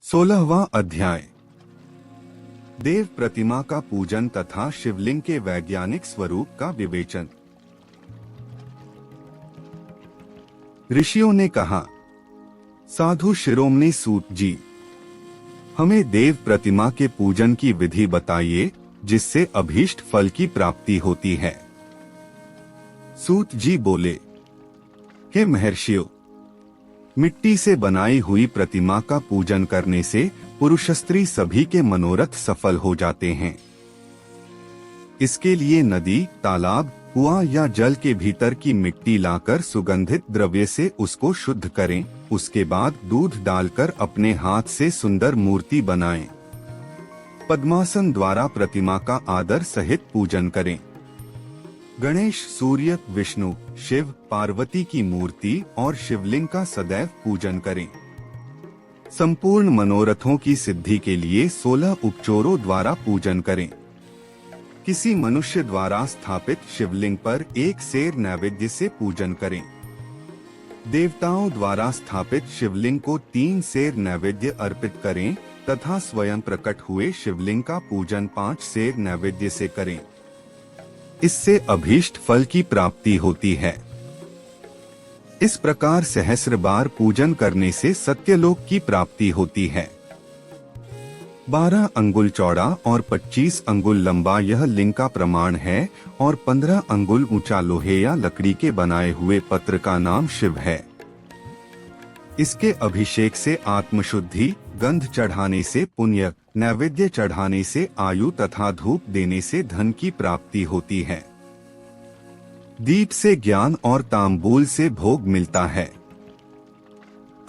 16वां अध्याय। देव प्रतिमा का पूजन तथा शिवलिंग के वैज्ञानिक स्वरूप का विवेचन। ऋषियों ने कहा, साधु शिरोमणि सूत जी, हमें देव प्रतिमा के पूजन की विधि बताइए जिससे अभीष्ट फल की प्राप्ति होती है। सूत जी बोले, हे महर्षियों, मिट्टी से बनाई हुई प्रतिमा का पूजन करने से पुरुष स्त्री सभी के मनोरथ सफल हो जाते हैं। इसके लिए नदी, तालाब, कुआं या जल के भीतर की मिट्टी लाकर सुगंधित द्रव्य से उसको शुद्ध करें। उसके बाद दूध डालकर अपने हाथ से सुंदर मूर्ति बनाएं। पद्मासन द्वारा प्रतिमा का आदर सहित पूजन करें। गणेश, सूर्य, विष्णु, शिव, पार्वती की मूर्ति और शिवलिंग का सदैव पूजन करें। संपूर्ण मनोरथों की सिद्धि के लिए 16 उपचोरों द्वारा पूजन करें। किसी मनुष्य द्वारा स्थापित शिवलिंग पर एक सेर नैवेद्य से पूजन करें। देवताओं द्वारा स्थापित शिवलिंग को 3 सेर नैवेद्य अर्पित करें तथा स्वयं प्रकट हुए शिवलिंग का पूजन 5 सेर नैवेद्य से करें। इससे अभीष्ट फल की प्राप्ति होती है। इस प्रकार सहस्र बार पूजन करने से सत्यलोक की प्राप्ति होती है। 12 अंगुल चौड़ा और 25 अंगुल लंबा यह लिंग का प्रमाण है और 15 अंगुल ऊंचा लोहे या लकड़ी के बनाए हुए पत्र का नाम शिव है। इसके अभिषेक से आत्मशुद्धि, गंध चढ़ाने से पुण्य, नैवेद्य चढ़ाने से आयु तथा धूप देने से धन की प्राप्ति होती है। दीप से ज्ञान और तांबूल से भोग मिलता है।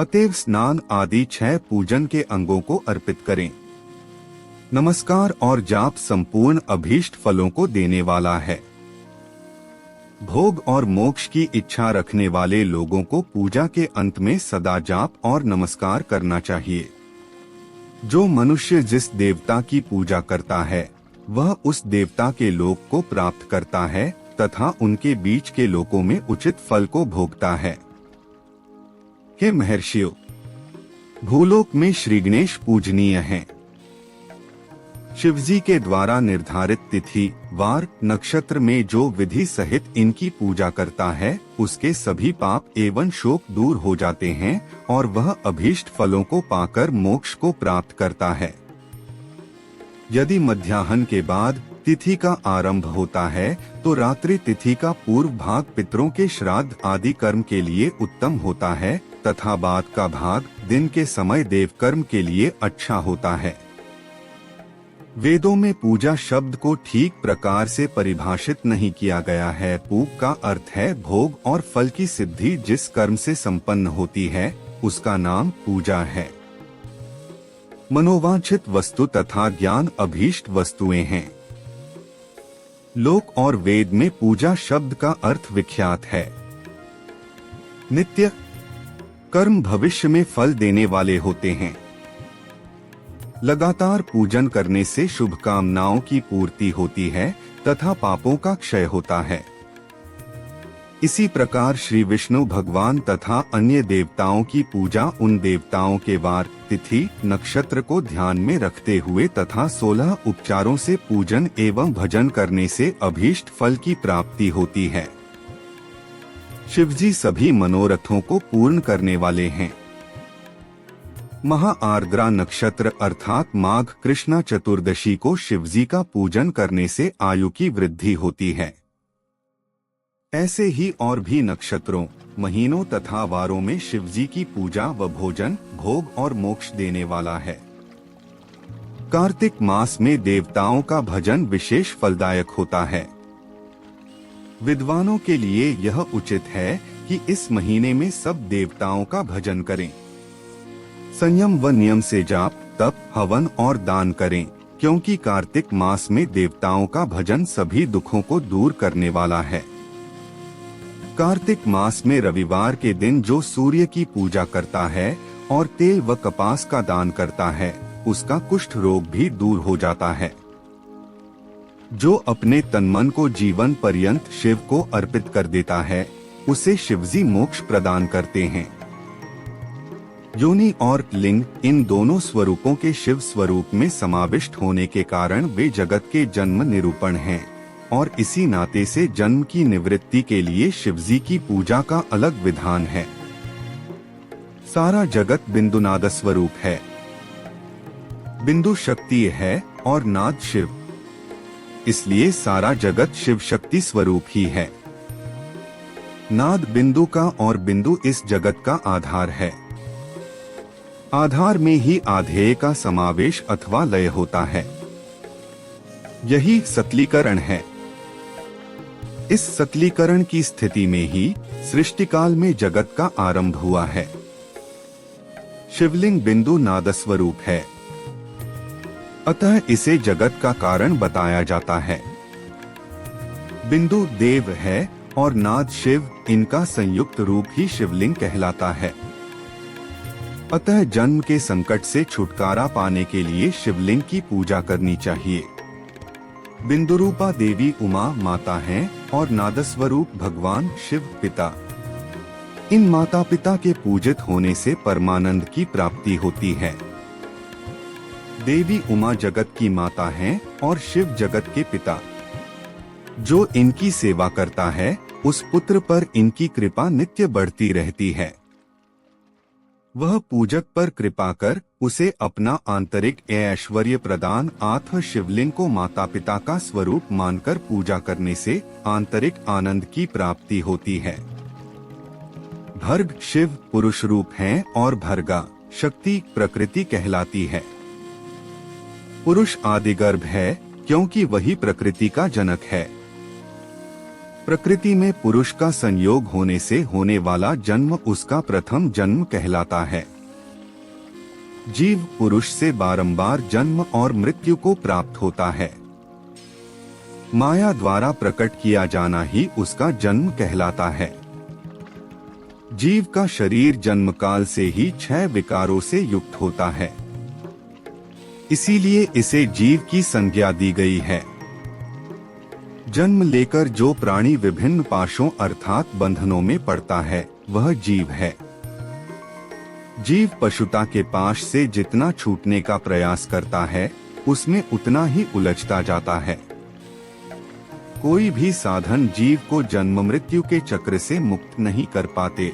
अतएव स्नान आदि 6 पूजन के अंगों को अर्पित करें। नमस्कार और जाप संपूर्ण अभीष्ट फलों को देने वाला है। भोग और मोक्ष की इच्छा रखने वाले लोगों को पूजा के अंत में सदा जाप और नमस्कार करना चाहिए। जो मनुष्य जिस देवता की पूजा करता है वह उस देवता के लोक को प्राप्त करता है तथा उनके बीच के लोकों में उचित फल को भोगता है। हे महर्षियों, भूलोक में श्री गणेश पूजनीय हैं। शिवजी के द्वारा निर्धारित तिथि, वार, नक्षत्र में जो विधि सहित इनकी पूजा करता है उसके सभी पाप एवं शोक दूर हो जाते हैं और वह अभीष्ट फलों को पाकर मोक्ष को प्राप्त करता है। यदि मध्याह्न के बाद तिथि का आरंभ होता है तो रात्रि तिथि का पूर्व भाग पितरों के श्राद्ध आदि कर्म के लिए उत्तम होता है तथा बाद का भाग दिन के समय देव कर्म के लिए अच्छा होता है। वेदों में पूजा शब्द को ठीक प्रकार से परिभाषित नहीं किया गया है। पूग का अर्थ है भोग और फल की सिद्धि जिस कर्म से संपन्न होती है उसका नाम पूजा है। मनोवांछित वस्तु तथा ज्ञान अभीष्ट वस्तुएं हैं। लोक और वेद में पूजा शब्द का अर्थ विख्यात है। नित्य कर्म भविष्य में फल देने वाले होते हैं। लगातार पूजन करने से शुभ कामनाओं की पूर्ति होती है तथा पापों का क्षय होता है। इसी प्रकार श्री विष्णु भगवान तथा अन्य देवताओं की पूजा उन देवताओं के वार, तिथि, नक्षत्र को ध्यान में रखते हुए तथा 16 उपचारों से पूजन एवं भजन करने से अभीष्ट फल की प्राप्ति होती है। शिवजी सभी मनोरथों को पूर्ण करने वाले हैं। महा आर्द्रा नक्षत्र अर्थात माघ कृष्णा चतुर्दशी को शिवजी का पूजन करने से आयु की वृद्धि होती है। ऐसे ही और भी नक्षत्रों, महीनों तथा वारों में शिवजी की पूजा व भोजन, भोग और मोक्ष देने वाला है। कार्तिक मास में देवताओं का भजन विशेष फलदायक होता है। विद्वानों के लिए यह उचित है कि इस महीने में सब देवताओं का भजन करें। संयम व नियम से जाप, तप, हवन और दान करें क्योंकि कार्तिक मास में देवताओं का भजन सभी दुखों को दूर करने वाला है। कार्तिक मास में रविवार के दिन जो सूर्य की पूजा करता है और तेल व कपास का दान करता है उसका कुष्ठ रोग भी दूर हो जाता है। जो अपने तन मन को जीवन पर्यंत शिव को अर्पित कर देता है उसे शिवजी मोक्ष प्रदान करते हैं। योनि और लिंग इन दोनों स्वरूपों के शिव स्वरूप में समाविष्ट होने के कारण वे जगत के जन्म निरूपण हैं और इसी नाते से जन्म की निवृत्ति के लिए शिवजी की पूजा का अलग विधान है। सारा जगत बिंदुनाद स्वरूप है। बिंदु शक्ति है और नाद शिव, इसलिए सारा जगत शिव शक्ति स्वरूप ही है। नाद बिंदु का और बिंदु इस जगत का आधार है। आधार में ही आधेय का समावेश अथवा लय होता है। यही सकलीकरण है। इस सकलीकरण की स्थिति में ही सृष्टिकाल में जगत का आरंभ हुआ है। शिवलिंग बिंदु नाद स्वरूप है, अतः इसे जगत का कारण बताया जाता है। बिंदु देव है और नाद शिव, इनका संयुक्त रूप ही शिवलिंग कहलाता है। अतः जन्म के संकट से छुटकारा पाने के लिए शिवलिंग की पूजा करनी चाहिए। बिंदुरूपा देवी उमा माता हैं और नादस्वरूप भगवान शिव पिता। इन माता पिता के पूजित होने से परमानंद की प्राप्ति होती है। देवी उमा जगत की माता हैं और शिव जगत के पिता। जो इनकी सेवा करता है उस पुत्र पर इनकी कृपा नित्य बढ़ती रहती है। वह पूजक पर कृपा कर उसे अपना आंतरिक ऐश्वर्य प्रदान आत्म शिवलिंग को माता पिता का स्वरूप मानकर पूजा करने से आंतरिक आनंद की प्राप्ति होती है। भर्ग शिव पुरुष रूप हैं और भर्गा शक्ति प्रकृति कहलाती है। पुरुष आदिगर्भ है क्योंकि वही प्रकृति का जनक है। प्रकृति में पुरुष का संयोग होने से होने वाला जन्म उसका प्रथम जन्म कहलाता है। जीव पुरुष से बारंबार जन्म और मृत्यु को प्राप्त होता है। माया द्वारा प्रकट किया जाना ही उसका जन्म कहलाता है। जीव का शरीर जन्म काल से ही 6 विकारों से युक्त होता है, इसीलिए इसे जीव की संज्ञा दी गई है। जन्म लेकर जो प्राणी विभिन्न पाशों अर्थात बंधनों में पड़ता है वह जीव है। जीव पशुता के पाश से जितना छूटने का प्रयास करता है उसमें उतना ही उलझता जाता है। कोई भी साधन जीव को जन्म मृत्यु के चक्र से मुक्त नहीं कर पाते।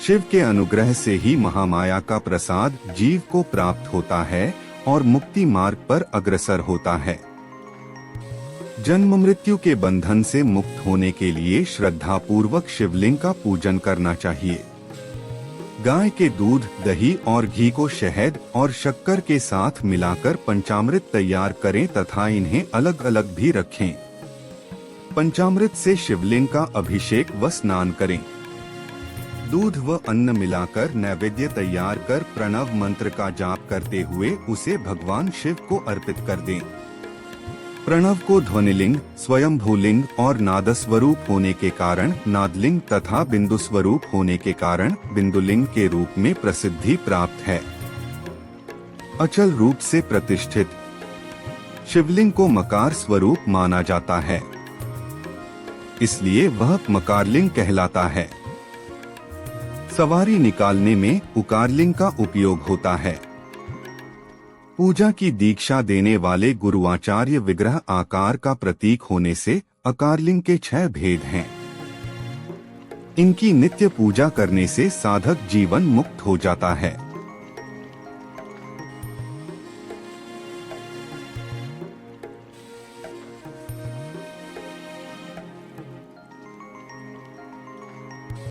शिव के अनुग्रह से ही महामाया का प्रसाद जीव को प्राप्त होता है और मुक्ति मार्ग पर अग्रसर होता है। जन्म मृत्यु के बंधन से मुक्त होने के लिए श्रद्धा पूर्वक शिवलिंग का पूजन करना चाहिए। गाय के दूध, दही और घी को शहद और शक्कर के साथ मिलाकर पंचामृत तैयार करें तथा इन्हें अलग अलग भी रखें। पंचामृत से शिवलिंग का अभिषेक व स्नान करें। दूध व अन्न मिलाकर नैवेद्य तैयार कर प्रणव मंत्र का जाप करते हुए उसे भगवान शिव को अर्पित कर दें। प्रणव को ध्वनिलिंग, स्वयंभूलिंग और नाद स्वरूप होने के कारण नादलिंग तथा बिंदु स्वरूप होने के कारण बिंदुलिंग के रूप में प्रसिद्धि प्राप्त है। अचल रूप से प्रतिष्ठित शिवलिंग को मकार स्वरूप माना जाता है, इसलिए वह मकारलिंग कहलाता है। सवारी निकालने में उकारलिंग का उपयोग होता है। पूजा की दीक्षा देने वाले गुरुआचार्य विग्रह आकार का प्रतीक होने से अकारलिंग के 6 भेद हैं। इनकी नित्य पूजा करने से साधक जीवन मुक्त हो जाता है।